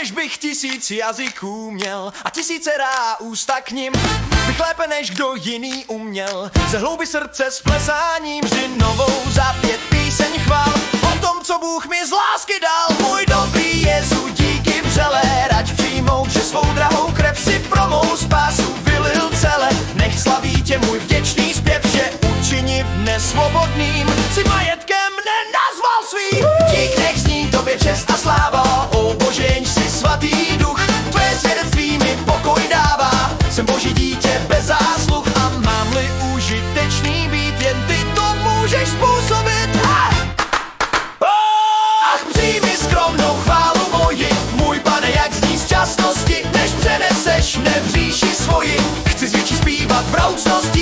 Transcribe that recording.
kež bych 1000 jazyků měl a 1000 ústa k nim, bych lépe než kdo jiný uměl ze hlouby srdce s plesáním vždy novou za 5 píseň chvál o tom, co Bůh mi z lásky dal. Můj dobrý Jezu, díky vřele, rať přijmout, že svou drahou krev si pro mou spásu vylil celé. Nech slaví tě můj vděčný zpěv, že učini mne svobodným, si majetkem nenazval svým. Dík nech zní tobě čest a sláva, o Bože, jenž si svatý duch, tvé svědectví mi pokoj dává. Jsem Boží dítě bez zásluh a mám-li užitečný být, jen ty to můžeš způsobit. Ach, přijmi skromnou chválu moji, můj Pane, jak zní z časnosti, než přeneseš mne v říši svoji. Chci z větší zpívat v vraucnosti